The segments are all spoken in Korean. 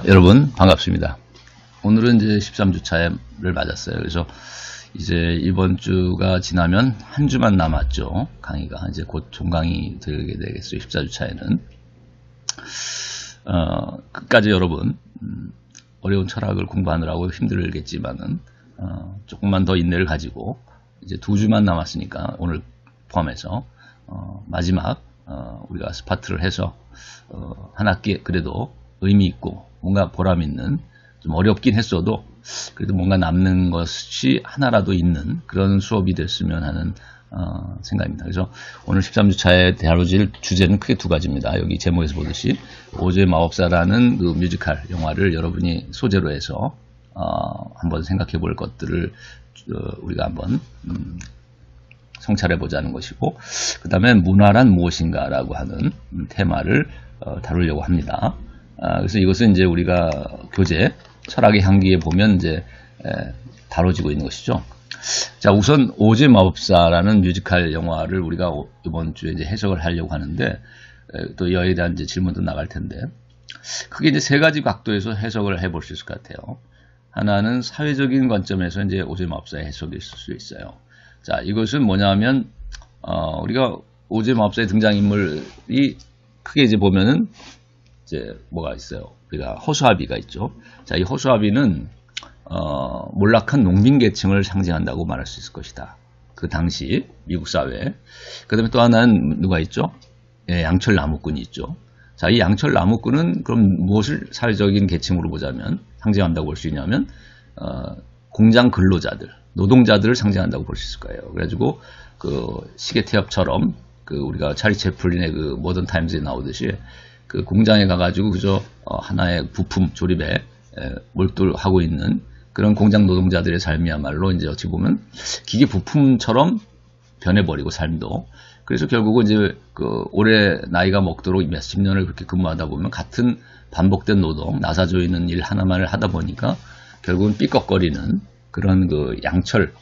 여러분 반갑습니다. 오늘은 이제 13주차를 맞았어요. 그래서 이제 이번 주가 지나면 한 주만 남았죠. 강의가 이제 곧 종강이 되게 되겠어요. 14주차에는 끝까지 여러분 어려운 철학을 공부하느라고 힘들겠지만은 조금만 더 인내를 가지고 이제 2주만 남았으니까 오늘 포함해서 마지막 우리가 스파트를 해서 한 학기 그래도 의미 있고 뭔가 보람 있는, 좀 어렵긴 했어도 그래도 뭔가 남는 것이 하나라도 있는 그런 수업이 됐으면 하는 생각입니다. 그래서 오늘 13주차에 다뤄질 주제는 크게 두 가지입니다. 여기 제목에서 보듯이 오즈의 마법사라는 그 뮤지컬 영화를 여러분이 소재로 해서 한번 생각해 볼 것들을 우리가 한번 성찰해 보자는 것이고, 그 다음에 문화란 무엇인가 라고 하는 테마를 다루려고 합니다. 그래서 이것은 이제 우리가 교재 철학의 향기에 보면 이제 다뤄지고 있는 것이죠. 자, 우선 오즈의 마법사라는 뮤지컬 영화를 우리가 이번 주에 이제 해석을 하려고 하는데, 또 여기에 대한 이제 질문도 나갈 텐데, 크게 이제 세 가지 각도에서 해석을 해볼 수 있을 것 같아요. 하나는 사회적인 관점에서 이제 오즈의 마법사의 해석이 있을 수 있어요. 자, 이것은 뭐냐면, 우리가 오즈의 마법사의 등장인물이 크게 이제 보면은, 이제 뭐가 있어요. 우리가 허수아비가 있죠. 자, 이 허수아비는, 몰락한 농민 계층을 상징한다고 말할 수 있을 것이다. 그 당시 미국 사회. 그 다음에 또 하나는 누가 있죠? 예, 양철 나무꾼이 있죠. 자, 이 양철 나무꾼은 그럼 무엇을 사회적인 계층으로 보자면 상징한다고 볼 수 있냐면, 공장 근로자들, 노동자들을 상징한다고 볼 수 있을 거예요. 그래가지고 그 시계 태엽처럼 그 우리가 차리 채플린의 그 모던 타임즈에 나오듯이 그 공장에 가가지고 그저 하나의 부품 조립에 몰두하고 있는 그런 공장 노동자들의 삶이야말로 이제 어찌 보면 기계 부품처럼 변해버리고 삶도. 그래서 결국은 이제 그 오래 나이가 먹도록 몇십 년을 그렇게 근무하다 보면 같은 반복된 노동, 나사 조이는 일 하나만을 하다 보니까 결국은 삐걱거리는 그런 그 양철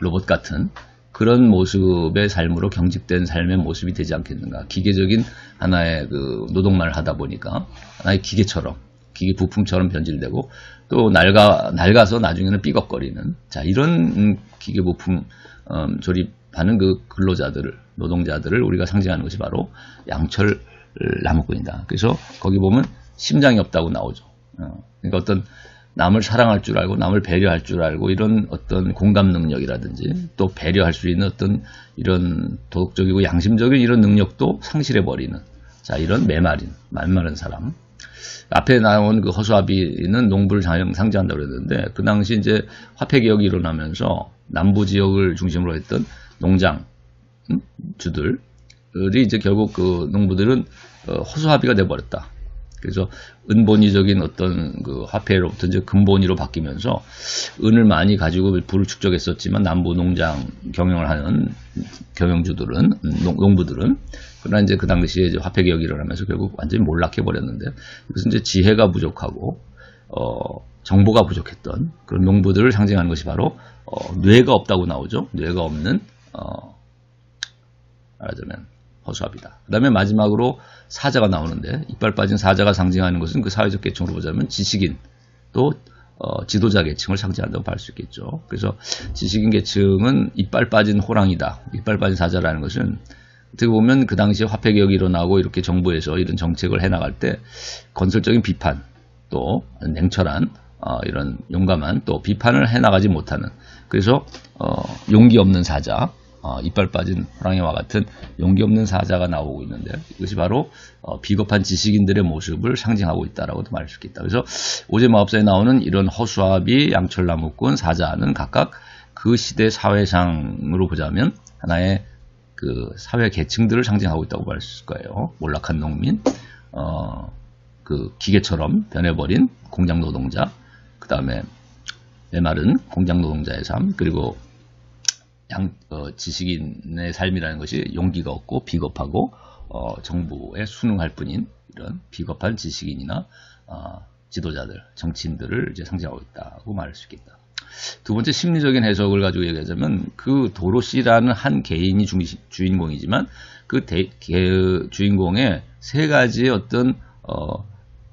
로봇 같은 그런 모습의 삶으로 경직된 삶의 모습이 되지 않겠는가. 기계적인 하나의 그 노동만을 하다 보니까 하나의 기계처럼, 기계 부품처럼 변질되고 또 낡아서 나중에는 삐걱거리는, 자, 이런 기계 부품 조립하는 그 근로자들을, 노동자들을 우리가 상징하는 것이 바로 양철 나무꾼이다. 그래서 거기 보면 심장이 없다고 나오죠. 그러니까 어떤 남을 사랑할 줄 알고 남을 배려할 줄 알고 이런 어떤 공감 능력이라든지 또 배려할 수 있는 어떤 이런 도덕적이고 양심적인 이런 능력도 상실해버리는, 자, 이런 말마른 사람. 앞에 나온 그 허수아비는 농부를 상징한다고 그랬는데, 그 당시 이제 화폐개혁이 일어나면서 남부 지역을 중심으로 했던 농장 주들이 이제 결국 그 농부들은 허수아비가 돼버렸다. 그래서 은본위적인 어떤 그 화폐로부터 이제 금본위로 바뀌면서 은을 많이 가지고 부를 축적했었지만 남부 농장 경영을 하는 경영주들은, 농부들은, 그러나 이제 그 당시에 이제 화폐 개혁이 일어나면서 결국 완전히 몰락해 버렸는데, 이것은 이제 지혜가 부족하고 정보가 부족했던 그런 농부들을 상징하는 것이 바로 뇌가 없다고 나오죠. 뇌가 없는 말하자면 허수아비다. 그 다음에 마지막으로 사자가 나오는데, 이빨 빠진 사자가 상징하는 것은 그 사회적 계층으로 보자면 지식인, 또 지도자 계층을 상징한다고 볼 수 있겠죠. 그래서 지식인 계층은 이빨 빠진 호랑이다, 이빨 빠진 사자라는 것은 어떻게 보면 그 당시에 화폐개혁이 일어나고 이렇게 정부에서 이런 정책을 해나갈 때 건설적인 비판, 또 냉철한 이런 용감한 또 비판을 해나가지 못하는, 그래서 용기 없는 사자, 이빨 빠진 호랑이와 같은 용기 없는 사자가 나오고 있는데, 이것이 바로 비겁한 지식인들의 모습을 상징하고 있다라고도 말할 수 있겠다. 그래서 오즈의 마법사에 나오는 이런 허수아비, 양철나무꾼, 사자는 각각 그 시대 사회상으로 보자면 하나의 그 사회 계층들을 상징하고 있다고 말 수 있을 거예요. 몰락한 농민, 그 기계처럼 변해버린 공장 노동자, 그 다음에 메마른 공장 노동자의 삶, 그리고 지식인의 삶이라는 것이 용기가 없고 비겁하고 정부에 순응할 뿐인 이런 비겁한 지식인이나 지도자들, 정치인들을 이제 상징하고 있다고 말할 수 있겠다. 두 번째 심리적인 해석을 가지고 얘기하자면, 그 도로시라는 한 개인이 주인공이지만 그 주인공의 세 가지의 어떤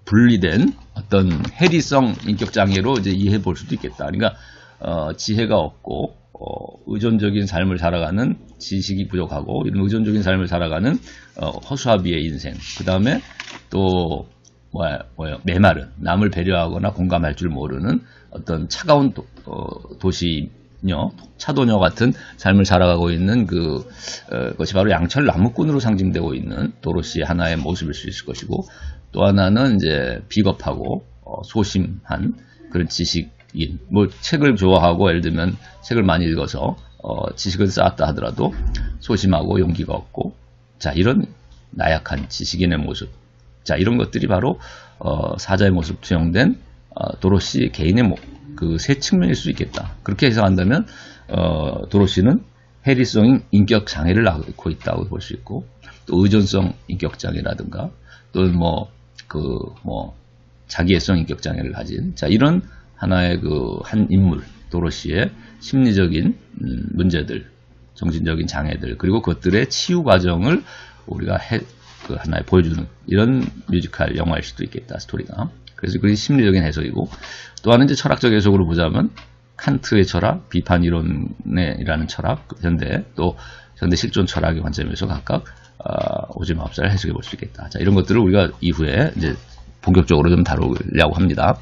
분리된 어떤 해리성 인격 장애로 이제 이해해 볼 수도 있겠다. 그러니까 지혜가 없고 의존적인 삶을 살아가는 지식이 부족하고 이런 의존적인 삶을 살아가는 허수아비의 인생. 그 다음에 또 메마른 남을 배려하거나 공감할 줄 모르는 어떤 차가운 도시녀, 차도녀 같은 삶을 살아가고 있는 그것이 바로 양철 나무꾼으로 상징되고 있는 도로시의 하나의 모습일 수 있을 것이고, 또 하나는 이제 비겁하고 소심한 그런 지식인, 뭐 책을 좋아하고 예를 들면 책을 많이 읽어서 지식을 쌓았다 하더라도 소심하고 용기가 없고, 자, 이런 나약한 지식인의 모습, 자, 이런 것들이 바로 사자의 모습 투영된 도로시 개인의 그 세 측면일 수 있겠다. 그렇게 해석한다면 도로시는 해리성 인격 장애를 낳고 있다고 볼 수 있고, 또 의존성 인격 장애라든가 또는 자기애성 인격 장애를 가진, 자, 이런 하나의 한 인물 도로시의 심리적인 문제들, 정신적인 장애들, 그리고 그것들의 치유 과정을 우리가 하나에 보여주는 이런 뮤지컬 영화일 수도 있겠다, 스토리가. 그래서 그게 심리적인 해석이고, 또 하나는 이제 철학적 해석으로 보자면 칸트의 철학, 비판 이론이라는 철학, 또 현대 실존 철학의 관점에서 각각 오지마법사를 해석해 볼 수 있겠다. 자, 이런 것들을 우리가 이후에 이제 본격적으로 좀 다루려고 합니다.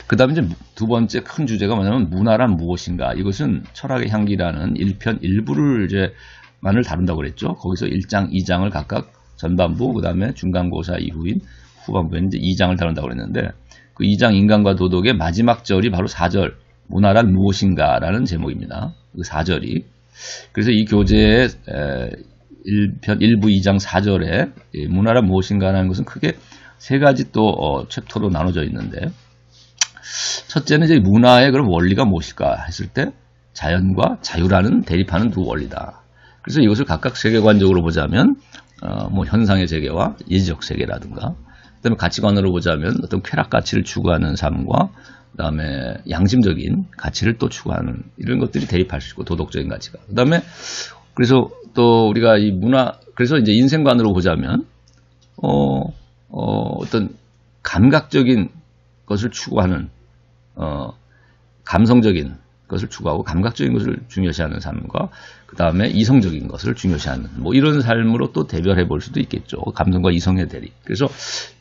그 다음에 이제 두 번째 큰 주제가 뭐냐면 문화란 무엇인가. 이것은 철학의 향기라는 1편 1부를 이제 만을 다룬다고 그랬죠. 거기서 1장, 2장을 각각 전반부, 그 다음에 중간고사 이후인 후반부에 이제 2장을 다룬다고 그랬는데, 그 2장 인간과 도덕의 마지막 절이 바로 4절, 문화란 무엇인가라는 제목입니다. 그 4절이. 그래서 이 교재의 1편 1부 2장 4절에 문화란 무엇인가라는 것은 크게 세 가지 또 챕터로 나눠져 있는데, 첫째는 이제 문화의 그런 원리가 무엇일까 했을 때 자연과 자유라는 대립하는 두 원리다. 그래서 이것을 각각 세계관적으로 보자면 뭐 현상의 세계와 예지적 세계라든가, 그다음에 가치관으로 보자면 어떤 쾌락 가치를 추구하는 삶과 그다음에 양심적인 가치를 또 추구하는 이런 것들이 대립할 수 있고, 도덕적인 가치가. 그다음에 그래서 또 우리가 이 문화, 그래서 이제 인생관으로 보자면 어떤 감각적인 것을 추구하는 감성적인 것을 추구하고 감각적인 것을 중요시하는 삶과 그 다음에 이성적인 것을 중요시하는 뭐 이런 삶으로 또 대별해 볼 수도 있겠죠. 감성과 이성의 대립. 그래서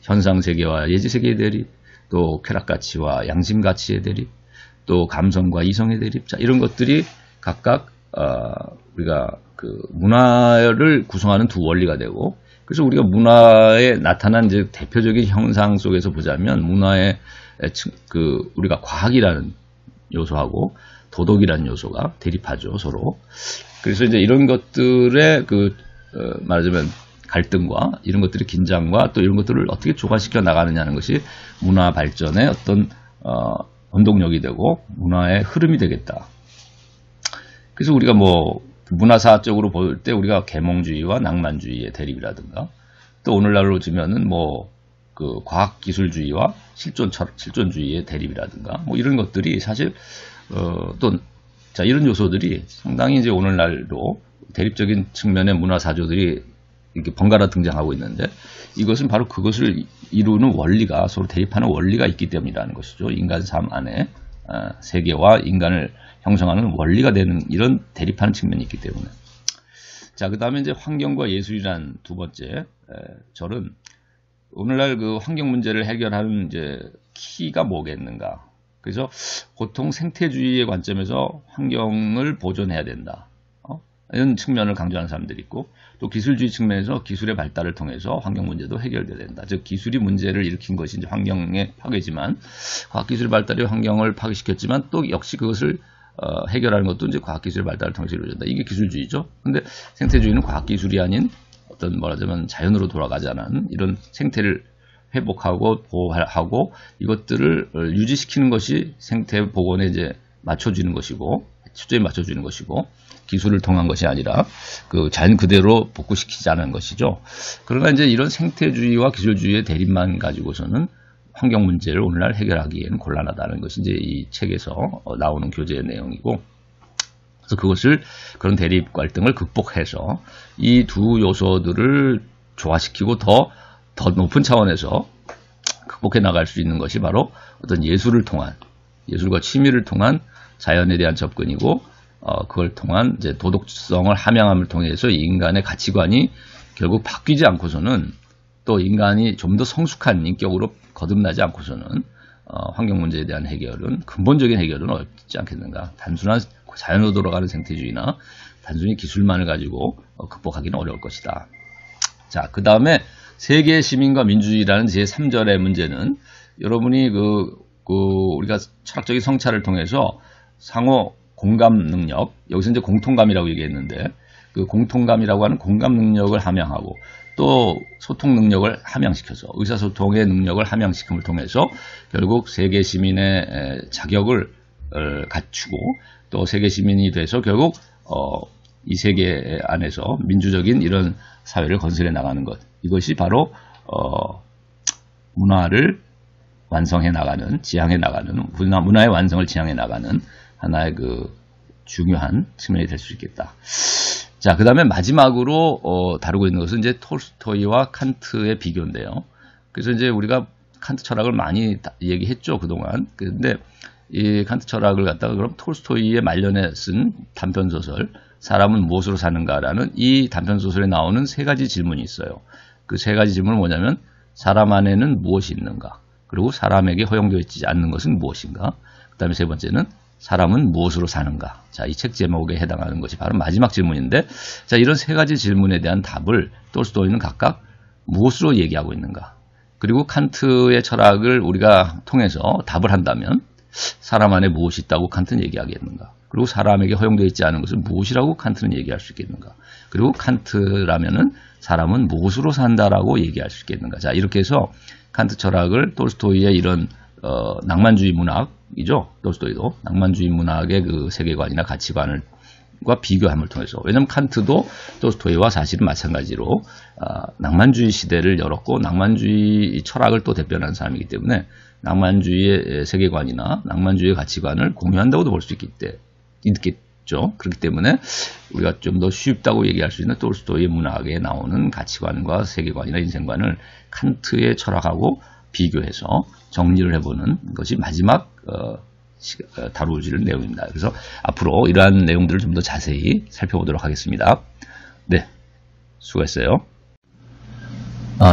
현상세계와 예지세계의 대립, 또 쾌락가치와 양심가치의 대립, 또 감성과 이성의 대립. 자, 이런 것들이 각각 우리가 그 문화를 구성하는 두 원리가 되고, 그래서 우리가 문화에 나타난 이제 대표적인 형상 속에서 보자면 문화의 우리가 과학이라는 요소하고 도덕이라는 요소가 대립하죠, 서로. 그래서 이제 이런 것들의 말하자면 갈등과 이런 것들의 긴장과 또 이런 것들을 어떻게 조화시켜 나가느냐는 것이 문화 발전의 어떤 원동력이 되고 문화의 흐름이 되겠다. 그래서 우리가 뭐 문화사적으로 볼 때 우리가 계몽주의와 낭만주의의 대립이라든가, 또 오늘날로 치면은 뭐 그 과학기술주의와 실존주의의 대립이라든가, 뭐 이런 것들이 사실 자, 이런 요소들이 상당히 이제 오늘날도 대립적인 측면의 문화사조들이 이렇게 번갈아 등장하고 있는데, 이것은 바로 그것을 이루는 원리가, 서로 대립하는 원리가 있기 때문이라는 것이죠. 인간 삶 안에 세계와 인간을 형성하는 원리가 되는 이런 대립하는 측면이 있기 때문에. 자, 그 다음에 이제 환경과 예술이란 두 번째 절은 오늘날 그 환경 문제를 해결하는 이제 키가 뭐겠는가. 그래서 보통 생태주의의 관점에서 환경을 보존해야 된다. 이런 측면을 강조하는 사람들이 있고, 또 기술주의 측면에서 기술의 발달을 통해서 환경 문제도 해결돼야 된다. 즉 기술이 문제를 일으킨 것이 이제 환경의 파괴지만, 과학기술 발달이 환경을 파괴시켰지만 또 역시 그것을 해결하는 것도 이제 과학기술의 발달을 통해서 이루어진다. 이게 기술주의죠. 근데 생태주의는 과학기술이 아닌 어떤 말하자면 자연으로 돌아가자는 이런 생태를 회복하고 보호하고 이것들을 유지시키는 것이 생태 복원에 이제 맞춰주는 것이고, 초점에 맞춰주는 것이고, 기술을 통한 것이 아니라 그 자연 그대로 복구시키자는 것이죠. 그러나 이제 이런 생태주의와 기술주의의 대립만 가지고서는 환경 문제를 오늘날 해결하기에는 곤란하다는 것이 이제 이 책에서 나오는 교재의 내용이고, 그래서 그것을 그런 대립 갈등을 극복해서 이 두 요소들을 조화시키고 더 높은 차원에서 극복해 나갈 수 있는 것이 바로 어떤 예술을 통한, 예술과 취미를 통한 자연에 대한 접근이고, 그걸 통한 이제 도덕성을 함양함을 통해서 인간의 가치관이 결국 바뀌지 않고서는, 또 인간이 좀 더 성숙한 인격으로 거듭나지 않고서는 환경 문제에 대한 해결은, 근본적인 해결은 없지 않겠는가. 단순한 자연으로 돌아가는 생태주의나 단순히 기술만을 가지고 극복하기는 어려울 것이다. 자, 그 다음에 세계 시민과 민주주의라는 제3절의 문제는, 여러분이 우리가 철학적인 성찰을 통해서 상호 공감 능력, 여기서 이제 공통감이라고 얘기했는데, 그 공통감이라고 하는 공감 능력을 함양하고, 또 소통 능력을 함양시켜서 의사소통의 능력을 함양시킴을 통해서 결국 세계 시민의 자격을 갖추고, 또 세계 시민이 돼서 결국 이 세계 안에서 민주적인 이런 사회를 건설해 나가는 것, 이것이 바로 문화를 완성해 나가는, 지향해 나가는, 문화의 완성을 지향해 나가는 하나의 그 중요한 측면이 될 수 있겠다. 자, 그 다음에 마지막으로 다루고 있는 것은 이제 톨스토이와 칸트의 비교인데요. 그래서 이제 우리가 칸트 철학을 많이 얘기했죠, 그동안. 근데 이 칸트 철학을 갖다가 그럼 톨스토이의 말년에 쓴 단편소설 사람은 무엇으로 사는가라는 이 단편소설에 나오는 세 가지 질문이 있어요. 그 세 가지 질문은 뭐냐면, 사람 안에는 무엇이 있는가? 그리고 사람에게 허용되어 있지 않는 것은 무엇인가? 그 다음에 세 번째는 사람은 무엇으로 사는가? 자, 이 책 제목에 해당하는 것이 바로 마지막 질문인데, 자, 이런 세 가지 질문에 대한 답을 톨스토이는 각각 무엇으로 얘기하고 있는가? 그리고 칸트의 철학을 우리가 통해서 답을 한다면, 사람 안에 무엇이 있다고 칸트는 얘기하겠는가? 그리고 사람에게 허용되어 있지 않은 것은 무엇이라고 칸트는 얘기할 수 있겠는가? 그리고 칸트라면은 사람은 무엇으로 산다라고 얘기할 수 있겠는가? 자, 이렇게 해서 칸트 철학을 톨스토이의 이런 낭만주의 문학이죠. 톨스토이도 낭만주의 문학의 그 세계관이나 가치관과 비교함을 통해서, 왜냐하면 칸트도 톨스토이와 사실은 마찬가지로 낭만주의 시대를 열었고 낭만주의 철학을 또 대변하는 사람이기 때문에 낭만주의의 세계관이나 낭만주의의 가치관을 공유한다고도 볼 수 있겠죠. 그렇기 때문에 우리가 좀 더 쉽다고 얘기할 수 있는 톨스토이의 문학에 나오는 가치관과 세계관이나 인생관을 칸트의 철학하고 비교해서 정리를 해보는 것이 마지막 다루어질 내용입니다. 그래서 앞으로 이러한 내용들을 좀 더 자세히 살펴보도록 하겠습니다. 네, 수고했어요.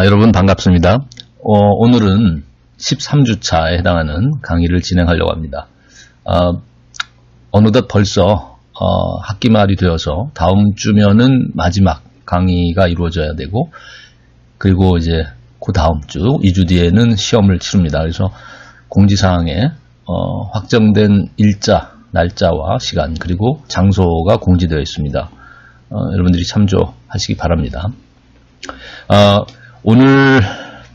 여러분 반갑습니다. 오늘은 13주차에 해당하는 강의를 진행하려고 합니다. 어느덧 벌써 학기 말이 되어서 다음 주면은 마지막 강의가 이루어져야 되고, 그리고 이제 그 다음 주 2주 뒤에는 시험을 치릅니다. 그래서 공지사항에 확정된 일자, 날짜와 시간, 그리고 장소가 공지되어 있습니다. 여러분들이 참조하시기 바랍니다. 오늘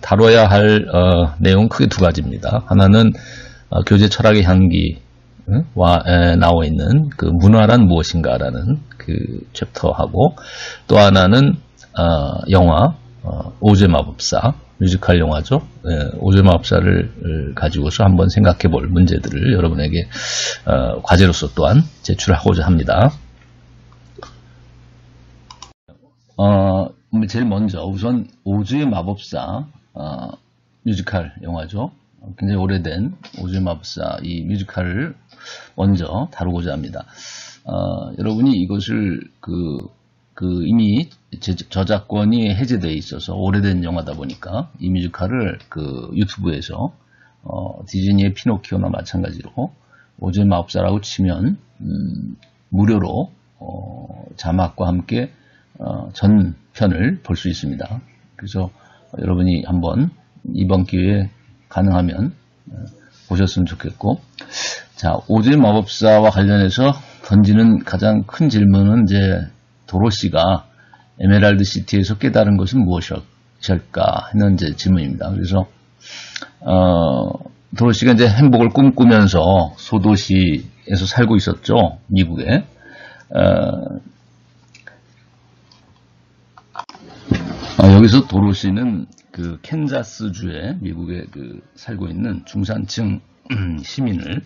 다뤄야 할 내용 크게 두 가지입니다. 하나는 교재 철학의 향기와 나와 있는 그 문화란 무엇인가라는 그 챕터하고, 또 하나는 영화 오즈의 마법사, 뮤지컬 영화죠. 오즈의 마법사를 가지고서 한번 생각해 볼 문제들을 여러분에게 과제로서 또한 제출하고자 합니다. 제일 먼저 우선 오즈의 마법사 뮤지컬 영화죠. 굉장히 오래된 오즈의 마법사 이 뮤지컬을 먼저 다루고자 합니다. 여러분이 이것을 이미 저작권이 해제되어 있어서 오래된 영화다 보니까 이 뮤지컬을 유튜브에서 디즈니의 피노키오나 마찬가지로 오즈의 마법사라고 치면 무료로 자막과 함께 전편을 볼 수 있습니다. 그래서 여러분이 한번 이번 기회에 가능하면 보셨으면 좋겠고, 자, 오즈의 마법사와 관련해서 던지는 가장 큰 질문은 이제 도로시가 에메랄드 시티에서 깨달은 것은 무엇일까 하는 이제 질문입니다. 그래서 도로시가 이제 행복을 꿈꾸면서 소도시에서 살고 있었죠, 미국에. 여기서 도로시는 캔자스주에 미국에 살고 있는 중산층 시민을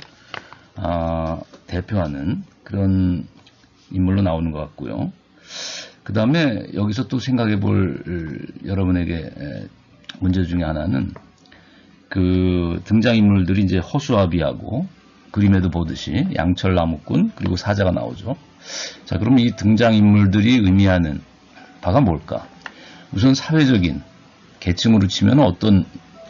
대표하는 그런 인물로 나오는 것 같고요. 그 다음에 여기서 또 생각해 볼 여러분에게 문제 중에 하나는 그 등장인물들이 이제 허수아비하고 그림에도 보듯이 양철 나무꾼 그리고 사자가 나오죠. 자, 그럼 이 등장인물들이 의미하는 바가 뭘까? 우선 사회적인 계층으로 치면 어떤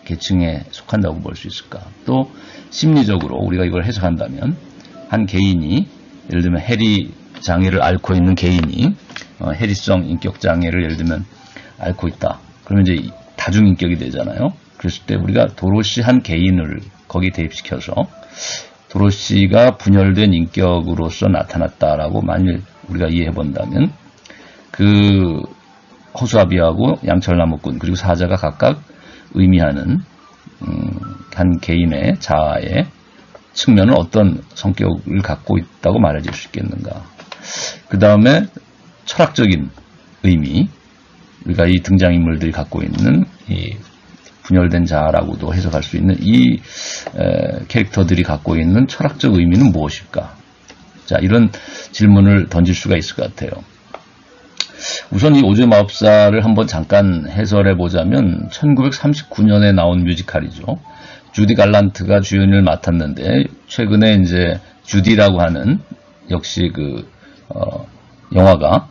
계층에 속한다고 볼 수 있을까? 또 심리적으로 우리가 이걸 해석한다면 한 개인이 예를 들면 해리 장애를 앓고 있는 개인이 해리성 인격 장애를 예를 들면 앓고 있다. 그러면 이제 다중인격이 되잖아요. 그랬을 때 우리가 도로시 한 개인을 거기 대입시켜서 도로시가 분열된 인격으로서 나타났다라고 만일 우리가 이해해 본다면 그 허수아비하고 양철나무꾼 그리고 사자가 각각 의미하는 한 개인의 자아의 측면은 어떤 성격을 갖고 있다고 말해줄 수 있겠는가. 그 다음에 철학적인 의미, 우리가 이 등장인물들이 갖고 있는 이 분열된 자아라고도 해석할 수 있는 이 캐릭터들이 갖고 있는 철학적 의미는 무엇일까? 자, 이런 질문을 던질 수가 있을 것 같아요. 우선 이 오즈의 마법사를 한번 잠깐 해설해 보자면 1939년에 나온 뮤지컬이죠. 주디 갈란트가 주연을 맡았는데 최근에 이제 주디라고 하는 역시 그 영화가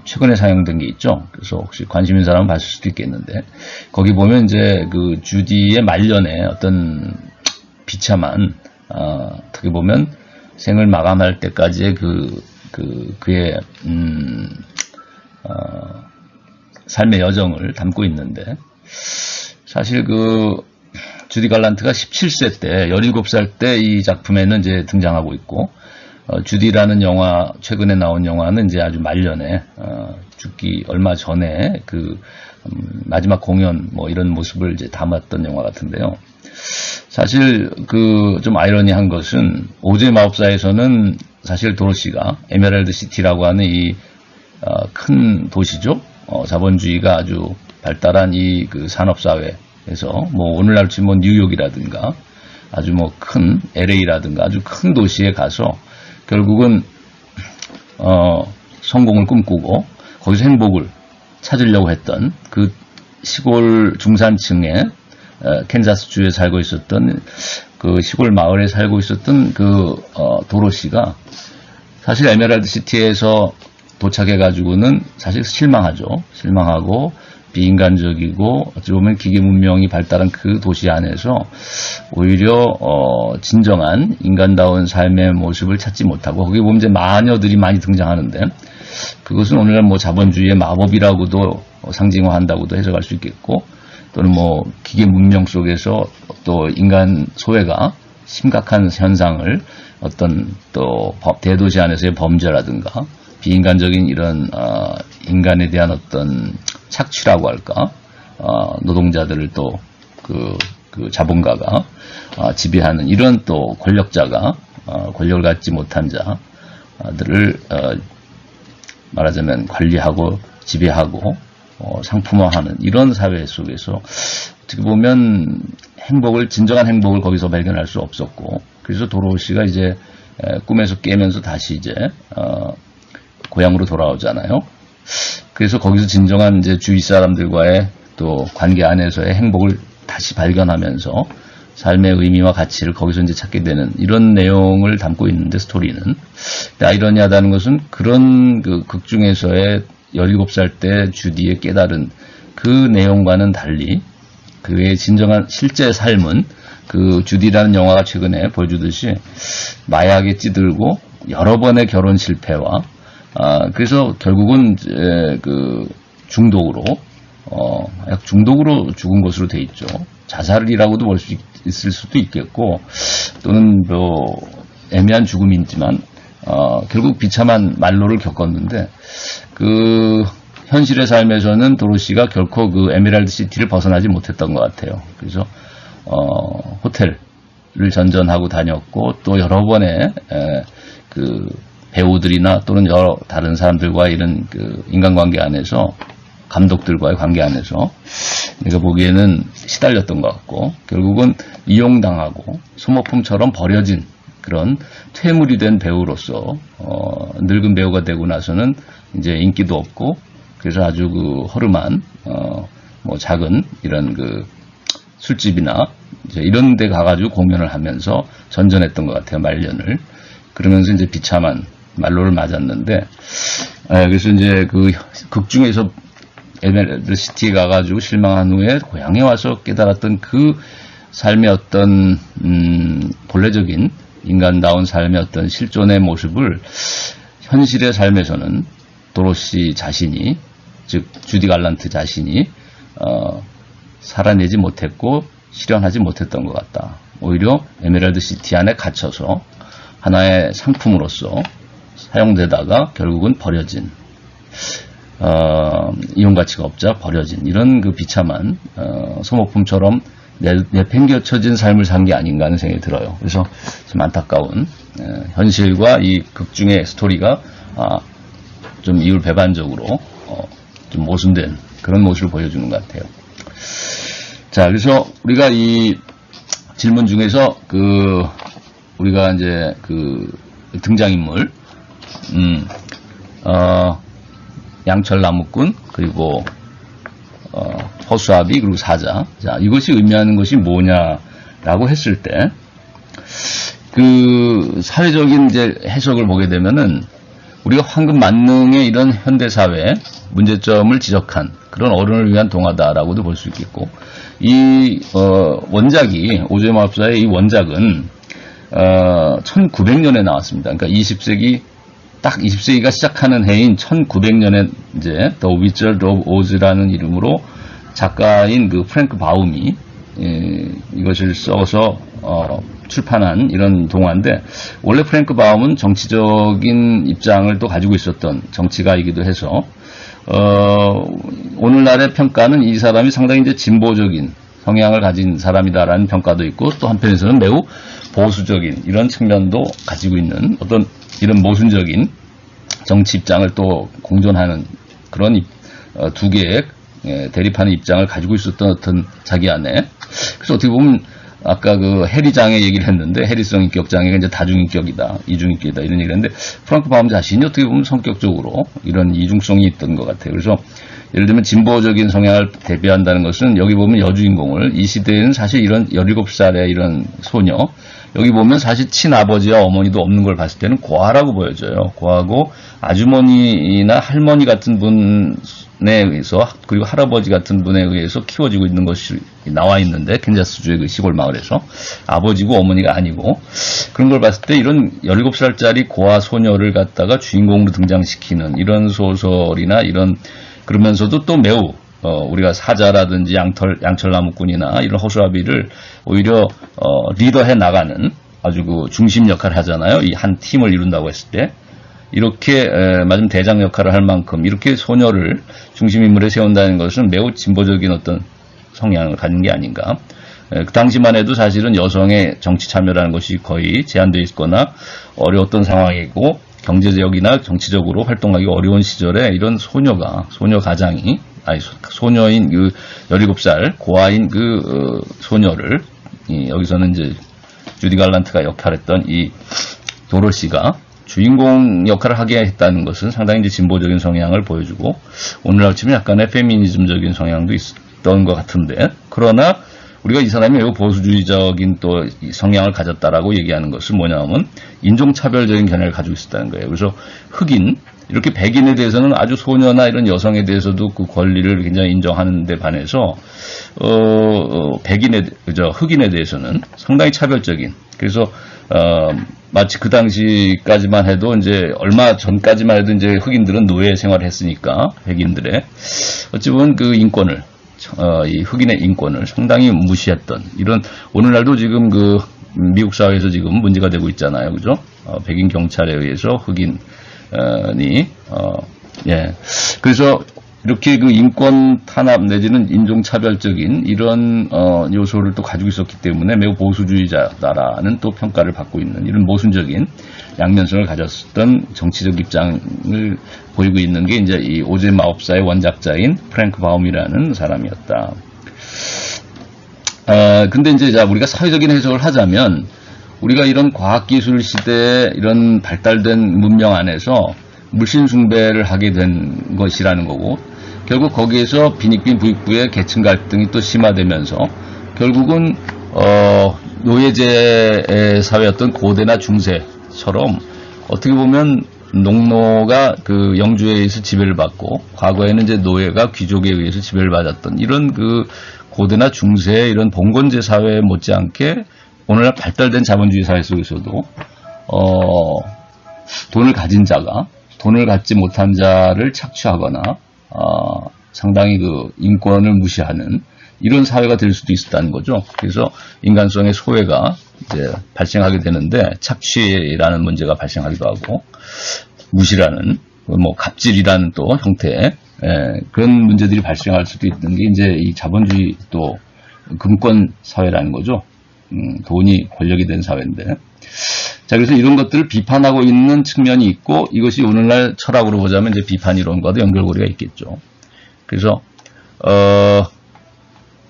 최근에 상영된 게 있죠. 그래서 혹시 관심 있는 사람은 봤을 수도 있겠는데 거기 보면 이제 그 주디의 말년에 어떤 비참한 어떻게 보면 생을 마감할 때까지의 그의 삶의 여정을 담고 있는데 사실 그 주디 갈란트가 17세 때 17살 때 이 작품에는 이제 등장하고 있고 주디라는 영화 최근에 나온 영화는 이제 아주 말년에 죽기 얼마 전에 그 마지막 공연 뭐 이런 모습을 이제 담았던 영화 같은데요. 사실 그 좀 아이러니한 것은 오즈의 마법사에서는 사실 도로시가 에메랄드 시티라고 하는 이 큰 도시죠. 자본주의가 아주 발달한 이 그 산업사회에서 뭐 오늘날 치면 뭐 뉴욕이라든가 아주 뭐 큰 LA라든가 아주 큰 도시에 가서 결국은 성공을 꿈꾸고 거기서 행복을 찾으려고 했던 그 시골 중산층의 캔자스주에 살고 있었던 그 시골 마을에 살고 있었던 그 도로시가 사실 에메랄드 시티에서 도착해가지고는 사실 실망하죠. 실망하고 비인간적이고 어찌 보면 기계 문명이 발달한 그 도시 안에서 오히려 진정한 인간다운 삶의 모습을 찾지 못하고 거기 보면 이제 마녀들이 많이 등장하는데 그것은 오늘날 뭐 자본주의의 마법이라고도 상징화한다고도 해석할 수 있겠고 또는 뭐 기계 문명 속에서 또 인간 소외가 심각한 현상을 어떤 또 대도시 안에서의 범죄라든가 비인간적인 이런 인간에 대한 어떤 착취라고 할까 노동자들을 또 그 자본가가 지배하는 이런 또 권력자가 권력을 갖지 못한 자들을 말하자면 관리하고 지배하고 상품화하는 이런 사회 속에서 어떻게 보면 진정한 행복을 거기서 발견할 수 없었고 그래서 도로시가 이제 꿈에서 깨면서 다시 이제 고향으로 돌아오잖아요. 그래서 거기서 진정한 이제 주위 사람들과의 또 관계 안에서의 행복을 다시 발견하면서 삶의 의미와 가치를 거기서 이제 찾게 되는 이런 내용을 담고 있는데 스토리는 아이러니하다는 것은 그런 그 극 중에서의 17살 때 주디의 깨달은 그 내용과는 달리 그의 진정한 실제 삶은 그 주디라는 영화가 최근에 보여주듯이 마약에 찌들고 여러 번의 결혼 실패와 그래서 결국은 그 중독으로 중독으로 죽은 것으로 돼 있죠. 자살이라고도 볼 수 있을 수도 있겠고 또는 뭐 애매한 죽음이지만 결국 비참한 말로를 겪었는데 그 현실의 삶에서는 도로시가 결코 그 에메랄드 시티를 벗어나지 못했던 것 같아요. 그래서 호텔을 전전하고 다녔고 또 여러 번의 그 배우들이나 또는 여러 다른 사람들과 이런 그 인간관계 안에서 감독들과의 관계 안에서 내가 보기에는 시달렸던 것 같고 결국은 이용당하고 소모품처럼 버려진 그런 퇴물이 된 배우로서 늙은 배우가 되고 나서는 이제 인기도 없고 그래서 아주 그 허름한 뭐 작은 이런 그 술집이나 이제 이런 데 가가지고 공연을 하면서 전전했던 것 같아요. 말년을. 그러면서 이제 비참한 말로를 맞았는데, 그래서 이제 그 극 중에서 에메랄드 시티에 가가지고 실망한 후에 고향에 와서 깨달았던 그 삶의 어떤 본래적인 인간다운 삶의 어떤 실존의 모습을 현실의 삶에서는 도로시 자신이, 즉 주디 갈란트 자신이 살아내지 못했고 실현하지 못했던 것 같다. 오히려 에메랄드 시티 안에 갇혀서 하나의 상품으로서 사용되다가 결국은 버려진, 이용 가치가 없자 버려진 이런 그 비참한 소모품처럼 내팽겨쳐진 삶을 산 게 아닌가 하는 생각이 들어요. 그래서 좀 안타까운 현실과 이 극중의 스토리가 좀 이율배반적으로 좀 모순된 그런 모습을 보여주는 것 같아요. 자, 그래서 우리가 이 질문 중에서 우리가 이제 등장인물 양철나무꾼, 그리고 허수아비, 그리고 사자. 자, 이것이 의미하는 것이 뭐냐라고 했을 때, 사회적인 이제 해석을 보게 되면은, 우리가 황금 만능의 이런 현대사회 문제점을 지적한 그런 어른을 위한 동화다라고도 볼 수 있겠고, 원작이, 오즈의 마법사의 이 원작은, 1900년에 나왔습니다. 그러니까 20세기가 시작하는 해인 1900년에 이제 The Wizard of Oz라는 이름으로 작가인 프랭크 바움이 이것을 써서 출판한 이런 동화인데, 원래 프랭크 바움은 정치적인 입장을 또 가지고 있었던 정치가이기도 해서 오늘날의 평가는 이 사람이 상당히 이제 진보적인 성향을 가진 사람이다라는 평가도 있고, 또 한편에서는 매우 보수적인 이런 측면도 가지고 있는 어떤 이런 모순적인 정치 입장을 또 공존하는 그런 두 개의 대립하는 입장을 가지고 있었던 어떤 자기 안에, 그래서 어떻게 보면 아까 해리장애 얘기를 했는데, 해리성 인격 장애가 이제 다중인격이다, 이중인격이다 이런 얘기를 했는데, 프랑크 바움 자신이 어떻게 보면 성격적으로 이런 이중성이 있던 것 같아요. 그래서 예를 들면 진보적인 성향을 대표한다는 것은, 여기 보면 여주인공을, 이 시대에는 사실 이런 17살의 이런 소녀, 여기 보면 사실 친아버지와 어머니도 없는 걸 봤을 때는 고아라고 보여져요. 고아고 아주머니나 할머니 같은 분에 의해서, 그리고 할아버지 같은 분에 의해서 키워지고 있는 것이 나와 있는데, 캔자스주의 그 시골 마을에서 아버지고 어머니가 아니고, 그런 걸 봤을 때 이런 17살짜리 고아 소녀를 갖다가 주인공으로 등장시키는 이런 소설이나 이런, 그러면서도 또 매우 우리가 사자라든지 양철나무꾼이나 이런 허수아비를 오히려 리더해 나가는 아주 중심 역할을 하잖아요. 이 한 팀을 이룬다고 했을 때 이렇게 마침 대장 역할을 할 만큼 이렇게 소녀를 중심 인물에 세운다는 것은 매우 진보적인 어떤 성향을 가진 게 아닌가. 그 당시만 해도 사실은 여성의 정치 참여라는 것이 거의 제한되어 있거나 어려웠던 상황이고, 경제적이나 정치적으로 활동하기 어려운 시절에 이런 소녀 가장이, 소녀인 17살 고아인 소녀를, 여기서는 이제 주디 갈란트가 역할했던 이 도로시가 주인공 역할을 하게 했다는 것은 상당히 이제 진보적인 성향을 보여주고, 오늘날 치면 약간의 페미니즘적인 성향도 있었던 것 같은데, 그러나 우리가 이 사람이 매우 보수주의적인 또 성향을 가졌다라고 얘기하는 것은 뭐냐면 인종차별적인 견해를 가지고 있었다는 거예요. 그래서 흑인, 이렇게 백인에 대해서는 아주 소녀나 이런 여성에 대해서도 그 권리를 굉장히 인정하는 데 반해서 흑인에 대해서는 상당히 차별적인, 그래서 마치 그 당시까지만 해도 이제 얼마 전까지만 해도 이제 흑인들은 노예 생활을 했으니까 백인들의 어찌 보면 그 인권을, 이 흑인의 인권을 상당히 무시했던, 이런 오늘날도 지금 미국 사회에서 지금 문제가 되고 있잖아요. 그죠? 백인 경찰에 의해서 흑인이 그래서 이렇게 인권 탄압 내지는 인종차별적인 이런 요소를 또 가지고 있었기 때문에 매우 보수주의자다라는 또 평가를 받고 있는 이런 모순적인 양면성을 가졌던 정치적 입장을 보이고 있는 게 이제 이 오즈의 마법사의 원작자인 프랭크 바움이라는 사람이었다. 근데 이제 우리가 사회적인 해석을 하자면, 우리가 이런 과학기술 시대에 이런 발달된 문명 안에서 물신숭배를 하게 된 것이라는 거고, 결국 거기에서 빈익빈 부익부의 계층 갈등이 또 심화되면서 결국은 노예제 사회였던 고대나 중세처럼 어떻게 보면 농노가 그 영주에 의해서 지배를 받고 과거에는 이제 노예가 귀족에 의해서 지배를 받았던 이런 그 고대나 중세의 이런 봉건제 사회 못지않게 오늘날 발달된 자본주의 사회 속에서도 돈을 가진 자가 돈을 갖지 못한 자를 착취하거나 상당히 그 인권을 무시하는 이런 사회가 될 수도 있었다는 거죠. 그래서 인간성의 소외가 이제 발생하게 되는데 착취라는 문제가 발생하기도 하고 무시라는 뭐 갑질이라는 또 형태의 그런 문제들이 발생할 수도 있는 게 이제 이 자본주의 또 금권 사회라는 거죠. 돈이 권력이 된 사회인데. 자, 그래서 이런 것들을 비판하고 있는 측면이 있고 이것이 오늘날 철학으로 보자면 이제 비판 이론과도 연결고리가 있겠죠. 그래서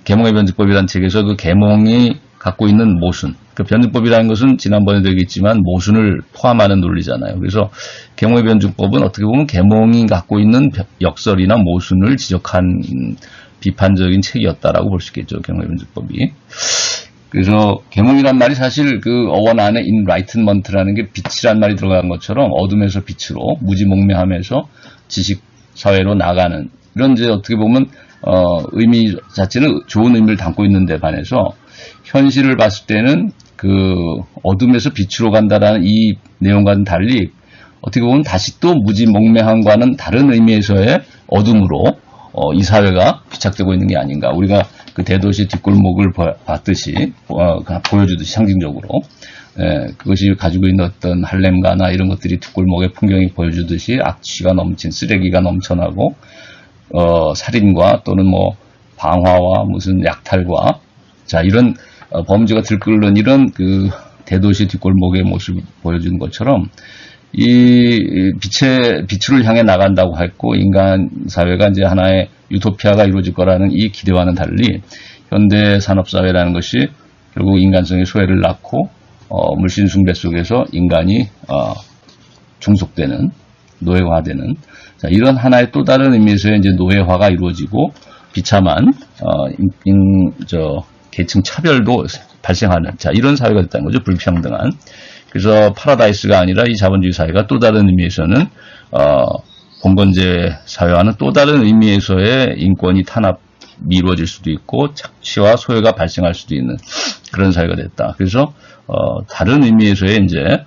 계몽의 변증법이라는 책에서 그 계몽이 갖고 있는 모순, 그 변증법이라는 것은 지난번에도 얘기했지만 모순을 포함하는 논리잖아요. 그래서 계몽의 변증법은 어떻게 보면 계몽이 갖고 있는 역설이나 모순을 지적한 비판적인 책이었다라고 볼 수 있겠죠. 계몽의 변증법이. 그래서 계몽이란 말이 사실 그 어원 안에 인라이트먼트라는 게 빛이란 말이 들어간 것처럼 어둠에서 빛으로 무지몽매하면서 지식 사회로 나가는 이런 이제 어떻게 보면 의미 자체는 좋은 의미를 담고 있는데 반해서 현실을 봤을 때는 그 어둠에서 빛으로 간다라는 이 내용과는 달리 어떻게 보면 다시 또 무지몽매함과는 다른 의미에서의 어둠으로 이 사회가 귀착되고 있는 게 아닌가. 우리가 그 대도시 뒷골목을 봤듯이 보여주듯이 상징적으로 그것이 가지고 있는 어떤 할렘가나 이런 것들이 뒷골목의 풍경이 보여주듯이 악취가 넘친 쓰레기가 넘쳐나고 살인과 또는 뭐 방화와 무슨 약탈과 자 이런 범죄가 들끓는 이런 그 대도시 뒷골목의 모습을 보여주는 것처럼 이 빛을 향해 나간다고 했고 인간 사회가 이제 하나의 유토피아가 이루어질 거라는 이 기대와는 달리 현대 산업 사회라는 것이 결국 인간성의 소외를 낳고 물신 숭배 속에서 인간이 중속되는 노예화되는 자, 이런 하나의 또 다른 의미에서의 이제 노예화가 이루어지고 비참한 계층 차별도 발생하는 자 이런 사회가 됐다는 거죠. 불평등한. 그래서 파라다이스가 아니라 이 자본주의 사회가 또 다른 의미에서는 봉건제 사회와는 또 다른 의미에서의 인권이 탄압이 이루어질 수도 있고 착취와 소외가 발생할 수도 있는 그런 사회가 됐다. 그래서 다른 의미에서의 이제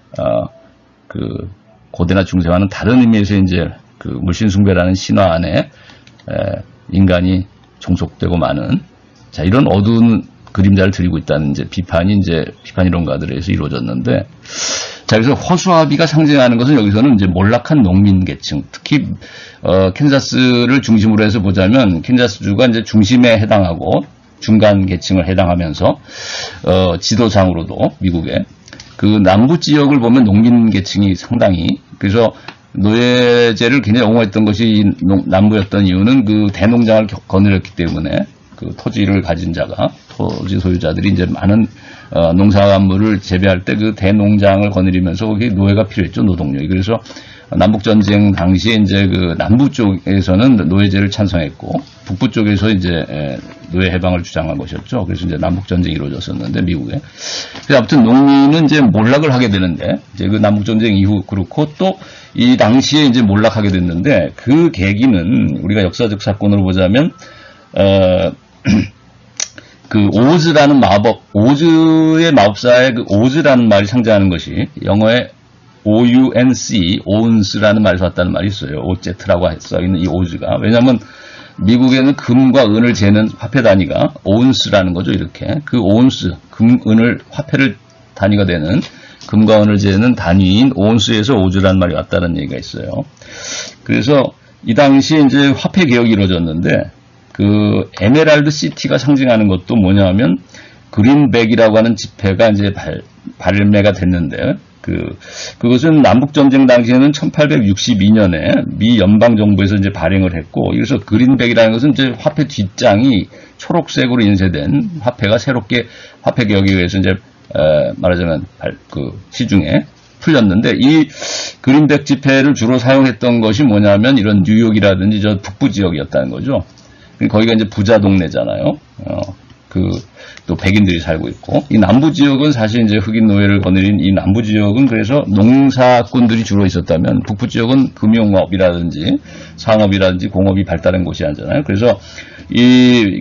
그 고대나 중세와는 다른 의미에서의 이제 그 물신숭배라는 신화 안에 인간이 종속되고 마는 자 이런 어두운 그림자를 드리고 있다는 이제 비판 이론가들에 의해서 이루어졌는데 자 그래서 허수아비가 상징하는 것은 여기서는 이제 몰락한 농민 계층 특히 캔자스를 중심으로 해서 보자면 캔자스주가 이제 중심에 해당하고 중간 계층을 해당하면서 지도상으로도 미국의 그 남부 지역을 보면 농민 계층이 상당히 그래서 노예제를 굉장히 옹호했던 것이 남부였던 이유는 그 대농장을 거느렸기 때문에 그 토지를 가진 자가 토지 소유자들이 이제 많은 농산물을 재배할 때 그 대농장을 거느리면서 거기 노예가 필요했죠 노동력이 그래서 남북 전쟁 당시에 이제 그 남부 쪽에서는 노예제를 찬성했고 북부 쪽에서 이제 노예 해방을 주장한 것이었죠. 그래서 이제 남북 전쟁이 이루어졌었는데 미국에. 그래서 아무튼 농민은 이제 몰락을 하게 되는데 이제 그 남북 전쟁 이후 그렇고 또 이 당시에 이제 몰락하게 됐는데 그 계기는 우리가 역사적 사건으로 보자면 그 오즈라는 마법, 오즈의 마법사의 그 오즈라는 말이 상징하는 것이 영어의 OUNC, 오운스라는 말에서 왔다는 말이 있어요. 오제트라고 써있는 이 오즈가. 왜냐하면 미국에는 금과 은을 재는 화폐 단위가 오운스라는 거죠. 이렇게. 그 오운스, 금, 은을, 화폐를 단위가 되는 금과 은을 재는 단위인 오운스에서 오즈라는 말이 왔다는 얘기가 있어요. 그래서 이 당시에 이제 화폐 개혁이 이루어졌는데 그 에메랄드 시티가 상징하는 것도 뭐냐면 그린백이라고 하는 지폐가 이제 발매가 됐는데 그것은 남북전쟁 당시에는 1862년에 미 연방정부에서 이제 발행을 했고, 그래서 그린백이라는 것은 이제 화폐 뒷장이 초록색으로 인쇄된 화폐가 새롭게 화폐 개혁에 의해서 이제, 말하자면, 시중에 풀렸는데, 이 그린백 지폐를 주로 사용했던 것이 뭐냐면, 이런 뉴욕이라든지 저 북부 지역이었다는 거죠. 거기가 이제 부자 동네잖아요. 또 백인들이 살고 있고, 이 남부 지역은 사실 이제 흑인 노예를 거느린 이 남부 지역은 그래서 농사꾼들이 주로 있었다면, 북부 지역은 금융업이라든지 상업이라든지 공업이 발달한 곳이 아니잖아요. 그래서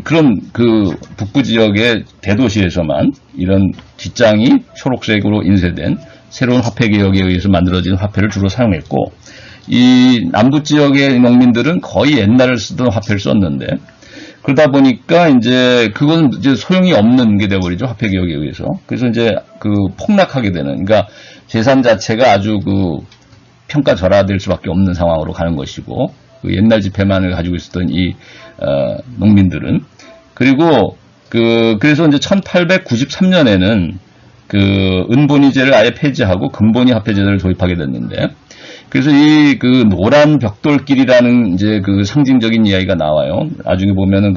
그런 북부 지역의 대도시에서만 이런 뒷장이 초록색으로 인쇄된 새로운 화폐 개혁에 의해서 만들어진 화폐를 주로 사용했고, 이 남부 지역의 농민들은 거의 옛날에 쓰던 화폐를 썼는데, 그러다 보니까 이제 그건 이제 소용이 없는 게 돼버리죠. 화폐 개혁에 의해서. 그래서 이제 폭락하게 되는, 그러니까 재산 자체가 아주 평가절하될 수밖에 없는 상황으로 가는 것이고, 옛날 지폐만을 가지고 있었던 이 농민들은, 그리고 그래서 이제 1893년에는 은본위제를 아예 폐지하고 금본위 화폐제도를 도입하게 됐는데, 그래서 노란 벽돌길이라는 이제 상징적인 이야기가 나와요. 나중에 보면은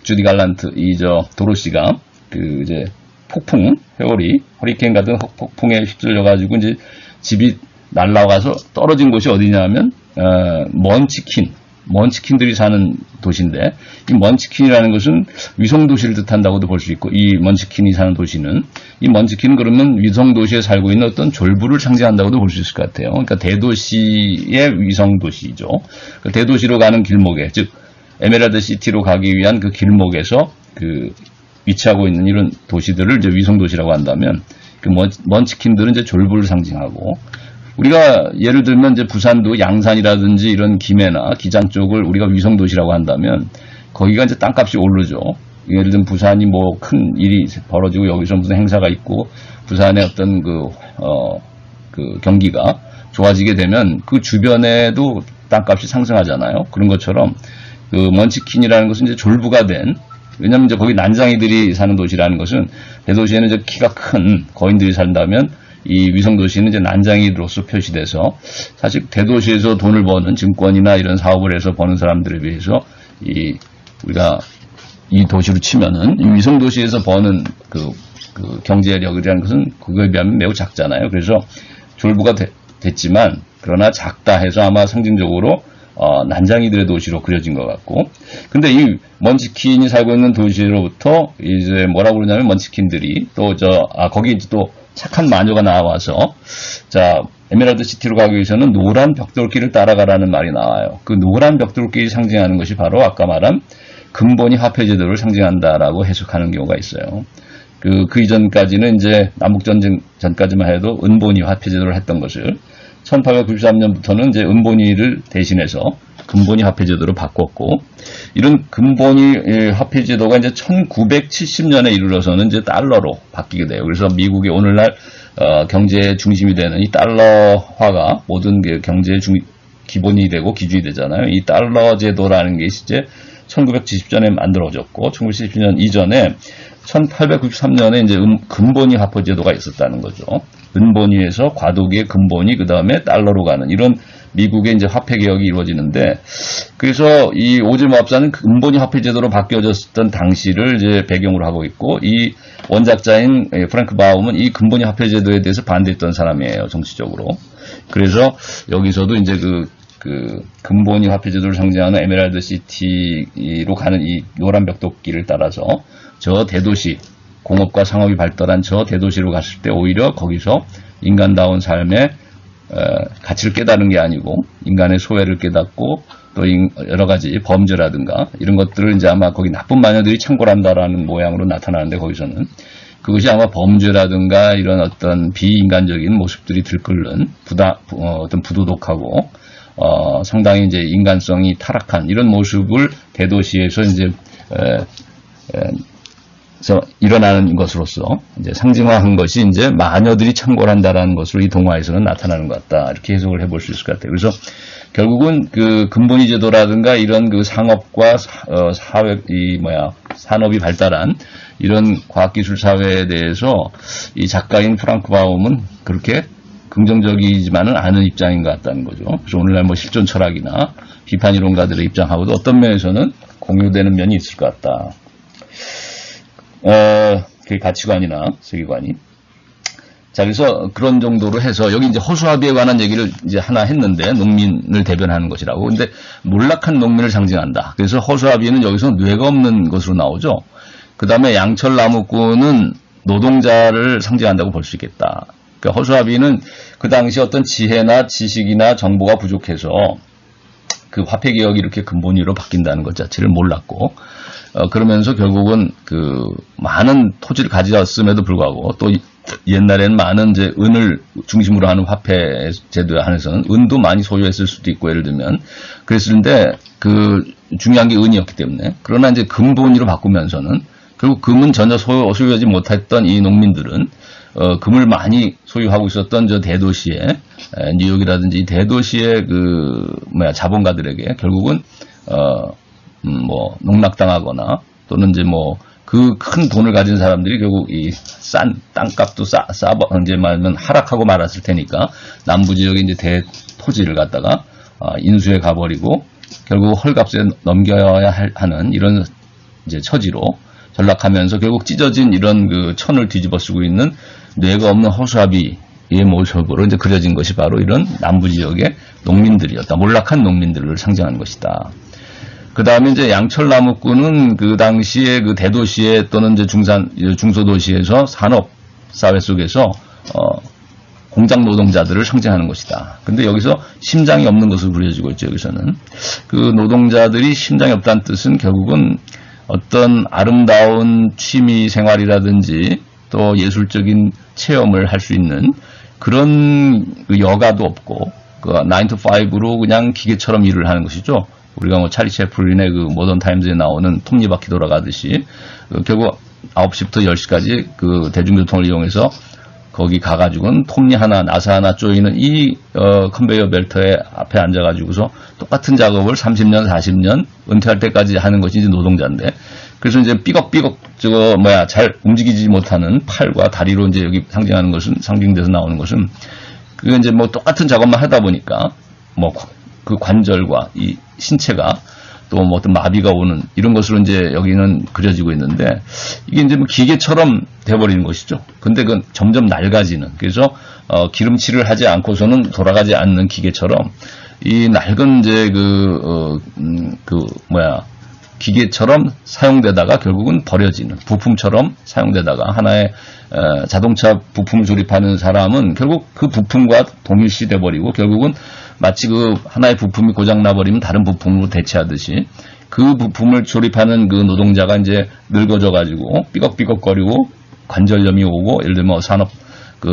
주디 갈란트, 도로시가 이제 폭풍, 허리케인 같은 폭풍에 휩쓸려가지고 이제 집이 날아가서 떨어진 곳이 어디냐면, 먼치킨들이 사는 도시인데, 이 먼치킨이라는 것은 위성도시를 뜻한다고도 볼 수 있고, 이 먼치킨이 사는 도시는, 이 먼치킨은 그러면 위성도시에 살고 있는 어떤 졸부를 상징한다고도 볼 수 있을 것 같아요. 그러니까 대도시의 위성도시죠. 대도시로 가는 길목에, 즉 에메랄드 시티로 가기 위한 그 길목에서 위치하고 있는 이런 도시들을 이제 위성도시라고 한다면, 먼치킨들은 이제 졸부를 상징하고, 우리가 예를 들면 이제 부산도 양산이라든지 이런 김해나 기장 쪽을 우리가 위성도시라고 한다면 거기가 이제 땅값이 오르죠. 예를 들면 부산이 큰 일이 벌어지고 여기서 무슨 행사가 있고 부산의 어떤 경기가 좋아지게 되면 그 주변에도 땅값이 상승하잖아요. 그런 것처럼 먼치킨이라는 것은 이제 졸부가 된, 왜냐면 이제 거기 난장이들이 사는 도시라는 것은, 대도시에는 이제 키가 큰 거인들이 산다면 이 위성도시는 이제 난장이로서 표시돼서, 사실 대도시에서 돈을 버는 증권이나 이런 사업을 해서 버는 사람들에 비해서 우리가 이 도시로 치면은 이 위성도시에서 버는 경제력이라는 것은 그거에 비하면 매우 작잖아요. 그래서 졸부가 됐지만, 그러나 작다 해서 아마 상징적으로 난장이들의 도시로 그려진 것 같고, 근데 이 먼치킨이 살고 있는 도시로부터 이제 뭐라고 그러냐면, 먼치킨들이 거기 이제 또 착한 마녀가 나와서, 에메랄드 시티로 가기 위해서는 노란 벽돌길을 따라가라는 말이 나와요. 그 노란 벽돌길이 상징하는 것이 바로 아까 말한 금본위 화폐제도를 상징한다라고 해석하는 경우가 있어요. 그 이전까지는 이제 남북전쟁 전까지만 해도 은본위 화폐제도를 했던 것을 1893년부터는 이제 은본위를 대신해서 금본위 화폐제도로 바꿨고, 이런 금본위 화폐제도가 이제 1970년에 이르러서는 이제 달러로 바뀌게 돼요. 그래서 미국의 오늘날 경제의 중심이 되는 이 달러화가 모든 경제의 기본이 되고 기준이 되잖아요. 이 달러 제도라는 게 이제 1970년에 만들어졌고, 1970년 이전에 1893년에 이제 금본위 화폐제도가 있었다는 거죠. 은본위에서 과도기의 금본위, 그 다음에 달러로 가는 이런 미국의 이제 화폐 개혁이 이루어지는데, 그래서 이 오즈마업사는 금본위 화폐제도로 바뀌어졌던 당시를 이제 배경으로 하고 있고, 이 원작자인 프랭크 바움은 이 금본위 화폐제도에 대해서 반대했던 사람이에요, 정치적으로. 그래서 여기서도 이제 금본위 화폐제도를 상징하는 에메랄드 시티로 가는 이 노란 벽돌길을 따라서 저 대도시, 공업과 상업이 발달한 저 대도시로 갔을 때 오히려 거기서 인간다운 삶의 가치를 깨달은 게 아니고 인간의 소외를 깨닫고 또 여러 가지 범죄라든가 이런 것들을 이제 아마 거기 나쁜 마녀들이 창궐한다라는 모양으로 나타나는데, 거기서는 그것이 아마 범죄라든가 이런 어떤 비인간적인 모습들이 들끓는 어떤 부도덕하고 상당히 이제 인간성이 타락한 이런 모습을 대도시에서 이제 일어나는 것으로서 이제 상징화한 것이 이제 마녀들이 창궐한다라는 것으로 이 동화에서는 나타나는 것 같다, 이렇게 해석을 해볼 수 있을 것 같아요. 그래서 결국은 금본위 제도라든가 이런 상업과 산업이 발달한 이런 과학기술 사회에 대해서 이 작가인 프랑크 바움은 그렇게 긍정적이지만은 않은 입장인 것 같다는 거죠. 그래서 오늘날 실존 철학이나 비판 이론가들의 입장하고도 어떤 면에서는 공유되는 면이 있을 것 같다. 그 가치관이나 세계관이. 자, 그래서 그런 정도로 해서 여기 이제 허수아비에 관한 얘기를 이제 하나 했는데 농민을 대변하는 것이라고. 근데 몰락한 농민을 상징한다. 그래서 허수아비는 여기서 뇌가 없는 것으로 나오죠. 그 다음에 양철나무꾼은 노동자를 상징한다고 볼 수 있겠다. 그러니까 허수아비는 그 당시 어떤 지혜나 지식이나 정보가 부족해서 그 화폐 개혁이 이렇게 근본위로 바뀐다는 것 자체를 몰랐고, 그러면서 결국은 그 많은 토지를 가졌음에도 불구하고 또 옛날에는 많은 이제 은을 중심으로 하는 화폐 제도 안에서는 은도 많이 소유했을 수도 있고, 예를 들면 그랬는데 그 중요한 게 은이었기 때문에. 그러나 이제 근본위로 바꾸면서는 결국 금은 전혀 소유하지 못했던 이 농민들은 금을 많이 소유하고 있었던 저 대도시에, 뉴욕이라든지 이 대도시의 그 자본가들에게 결국은 뭐 농락당하거나 또는 이제 뭐 그 큰 돈을 가진 사람들이 결국 이 싼 땅값도 이제 말하면 하락하고 말았을 테니까 남부 지역의 이제 대토지를 갖다가 인수해 가버리고 결국 헐값에 넘겨야 하는 이런 이제 처지로 전락하면서 결국 찢어진 이런 그 천을 뒤집어 쓰고 있는 뇌가 없는 허수아비의 모습으로 이제 그려진 것이 바로 이런 남부 지역의 농민들이었다. 몰락한 농민들을 상징하는 것이다. 그 다음에 이제 양철나무꾼은 그 당시에 그 대도시에 또는 이제 중소도시에서 산업사회 속에서, 공장 노동자들을 상징하는 것이다. 근데 여기서 심장이 없는 것으로 그려지고 있죠, 여기서는. 그 노동자들이 심장이 없다는 뜻은 결국은 어떤 아름다운 취미 생활이라든지 또 예술적인 체험을 할 수 있는 그런 그 여가도 없고, 그 9 to 5로 그냥 기계처럼 일을 하는 것이죠. 우리가 뭐 찰리 채플린의 그 모던 타임즈에 나오는 톱니바퀴 돌아가듯이 결국 9시부터 10시까지 그 대중교통을 이용해서 거기 가가지고는 톱니 하나, 나사 하나 쪼이는 이 컨베이어 벨트에 앞에 앉아가지고서 똑같은 작업을 30년, 40년 은퇴할 때까지 하는 것이 이제 노동자인데, 그래서 이제 삐걱삐걱 잘 움직이지 못하는 팔과 다리로 이제 여기 상징하는 것은, 상징돼서 나오는 것은 그게 이제 뭐 똑같은 작업만 하다 보니까 뭐 그 관절과 이 신체가 또 뭐 어떤 마비가 오는 이런 것으로 이제 여기는 그려지고 있는데, 이게 이제 뭐 기계처럼 돼버리는 것이죠. 근데 그건 점점 낡아지는, 그래서 기름칠을 하지 않고서는 돌아가지 않는 기계처럼 이 낡은 이제 기계처럼 사용되다가 결국은 버려지는, 부품처럼 사용되다가 하나의 자동차 부품을 조립하는 사람은 결국 그 부품과 동일시 돼버리고 결국은 마치 그 하나의 부품이 고장나버리면 다른 부품으로 대체하듯이 그 부품을 조립하는 그 노동자가 이제 늙어져가지고 삐걱삐걱거리고 관절염이 오고, 예를 들면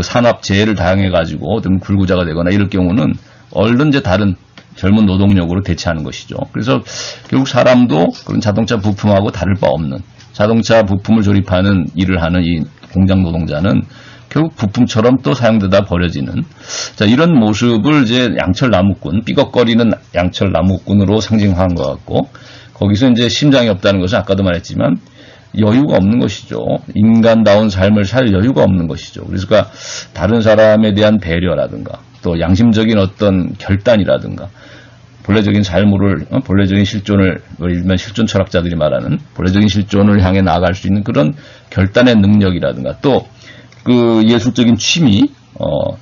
산업재해를 당해가지고 어떤 불구자가 되거나 이럴 경우는 얼른 이제 다른 젊은 노동력으로 대체하는 것이죠. 그래서 결국 사람도 그런 자동차 부품하고 다를 바 없는, 자동차 부품을 조립하는 일을 하는 이 공장 노동자는 결국 부품처럼 또 사용되다 버려지는, 자, 이런 모습을 이제 양철나무꾼, 삐걱거리는 양철나무꾼으로 상징한 것 같고, 거기서 이제 심장이 없다는 것은 아까도 말했지만 여유가 없는 것이죠. 인간다운 삶을 살 여유가 없는 것이죠. 그래서 그러니까 다른 사람에 대한 배려라든가 또 양심적인 어떤 결단이라든가 본래적인 본래적인 실존을, 일면 실존 철학자들이 말하는 본래적인 실존을 향해 나아갈 수 있는 그런 결단의 능력이라든가 또 그 예술적인 취미,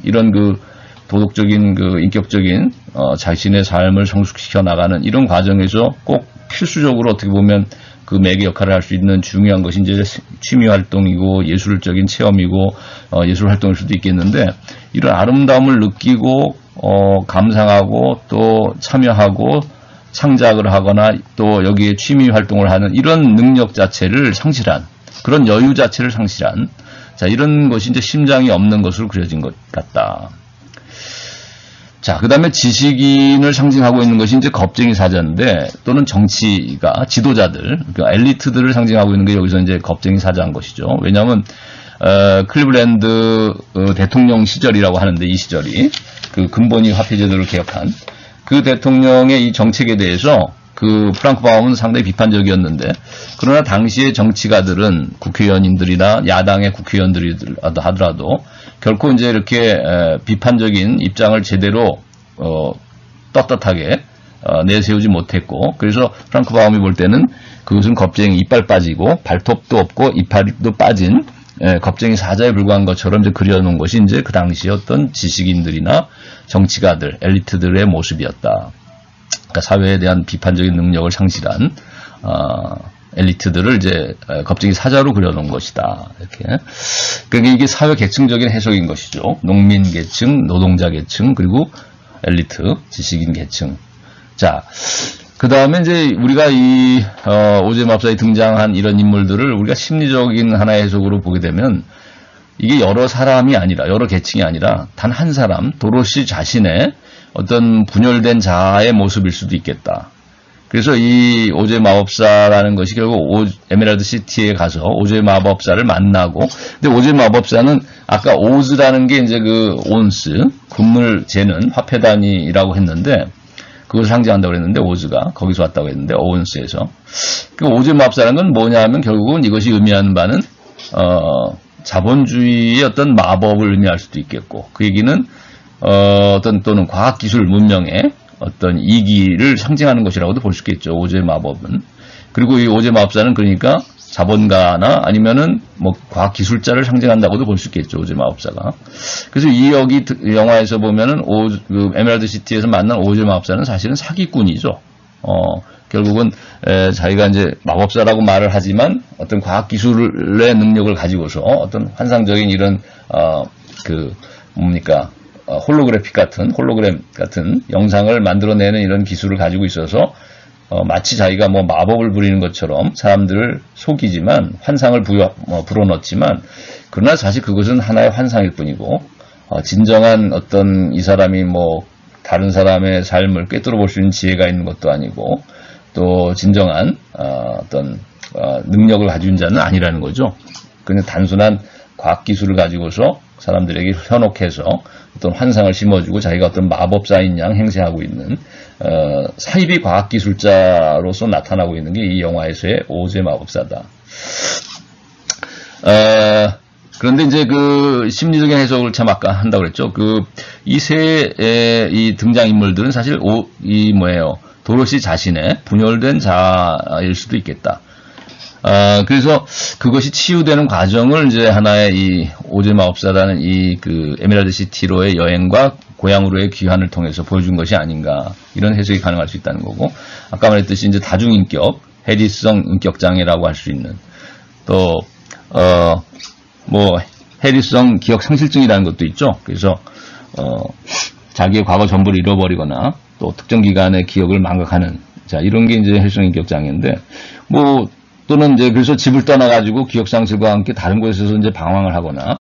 이런 그 도덕적인 그 인격적인 자신의 삶을 성숙시켜 나가는 이런 과정에서 꼭 필수적으로 어떻게 보면 그 매개 역할을 할 수 있는 중요한 것이 이제 취미 활동이고 예술적인 체험이고 예술 활동일 수도 있겠는데, 이런 아름다움을 느끼고 감상하고 또 참여하고 창작을 하거나 또 여기에 취미 활동을 하는 이런 능력 자체를 상실한, 그런 여유 자체를 상실한, 자, 이런 것이 이제 심장이 없는 것으로 그려진 것 같다. 자, 그 다음에 지식인을 상징하고 있는 것이 이제 겁쟁이 사자인데, 또는 정치가, 지도자들, 그러니까 엘리트들을 상징하고 있는 게 여기서 이제 겁쟁이 사자인 것이죠. 왜냐하면, 클리블랜드 대통령 시절이라고 하는데, 이 시절이, 그 근본위 화폐제도를 개혁한, 그 대통령의 이 정책에 대해서 그 프랑크 바움은 상당히 비판적이었는데, 그러나 당시의 정치가들은 국회의원님들이나 야당의 국회의원들이 하더라도 결코 이제 이렇게 비판적인 입장을 제대로 떳떳하게 내세우지 못했고, 그래서 프랑크 바움이 볼 때는 그것은 겁쟁이, 이빨 빠지고 발톱도 없고 이빨도 빠진 겁쟁이 사자에 불과한 것처럼 이제 그려놓은 것이 이제 그 당시 어떤 지식인들이나 정치가들, 엘리트들의 모습이었다. 그러니까 사회에 대한 비판적인 능력을 상실한 엘리트들을 이제 겁쟁이 사자로 그려놓은 것이다. 이렇게. 그러니까 이게 사회 계층적인 해석인 것이죠. 농민 계층, 노동자 계층, 그리고 엘리트, 지식인 계층. 자, 그 다음에 이제 우리가 오제 마법사에 등장한 이런 인물들을 우리가 심리적인 하나의 해석으로 보게 되면 이게 여러 사람이 아니라, 여러 계층이 아니라 단 한 사람, 도로시 자신의 어떤 분열된 자아의 모습일 수도 있겠다. 그래서 이 오제 마법사라는 것이 결국 에메랄드 시티에 가서 오제 마법사를 만나고, 근데 오제 마법사는 아까 오즈라는 게 이제 그 온스, 금을 재는 화폐 단위라고 했는데, 그것을 상징한다고 했는데, 오즈가 거기서 왔다고 했는데, 온스에서. 그 오제 마법사라는 건 뭐냐 하면 결국은 이것이 의미하는 바는, 자본주의의 어떤 마법을 의미할 수도 있겠고, 그 얘기는, 또는 과학기술 문명의 어떤 이기를 상징하는 것이라고도 볼 수 있겠죠. 오제 마법은. 그리고 이 오제 마법사는 그러니까 자본가나 아니면은 뭐 과학기술자를 상징한다고도 볼 수 있겠죠. 오제 마법사가. 그래서 여기 영화에서 보면은 그 에메랄드 시티에서 만난 오제 마법사는 사실은 사기꾼이죠. 결국은 자기가 이제 마법사라고 말을 하지만 어떤 과학기술의 능력을 가지고서 어떤 환상적인 이런 홀로그램 같은 영상을 만들어내는 이런 기술을 가지고 있어서 마치 자기가 뭐 마법을 부리는 것처럼 사람들을 속이지만 환상을 불어넣지만 그러나 사실 그것은 하나의 환상일 뿐이고 진정한 어떤 이 사람이 뭐 다른 사람의 삶을 꿰뚫어 볼 수 있는 지혜가 있는 것도 아니고 또 진정한 어떤 능력을 가진 자는 아니라는 거죠. 그냥 단순한 과학기술을 가지고서 사람들에게 현혹해서 어떤 환상을 심어주고 자기가 어떤 마법사인 양 행세하고 있는 사이비 과학기술자로서 나타나고 있는 게 이 영화에서의 오제 마법사다. 그런데 이제 그 심리적인 해석을 참 아까 한다고 그랬죠. 이 등장인물들은 사실 도로시 자신의 분열된 자일 수도 있겠다. 그래서 그것이 치유되는 과정을 이제 하나의 이 오제 마법사라는 에메랄드 시티로의 여행과 고향으로의 귀환을 통해서 보여준 것이 아닌가, 이런 해석이 가능할 수 있다는 거고, 아까 말했듯이 이제 다중인격, 해리성 인격장애라고 할 수 있는, 또, 해리성 기억 상실증이라는 것도 있죠. 그래서, 자기의 과거 전부를 잃어버리거나, 또 특정 기간의 기억을 망각하는, 자, 이런 게 이제 해리성 인격장애인데, 또는 이제 그래서 집을 떠나가지고 기억상실과 함께 다른 곳에서 이제 방황을 하거나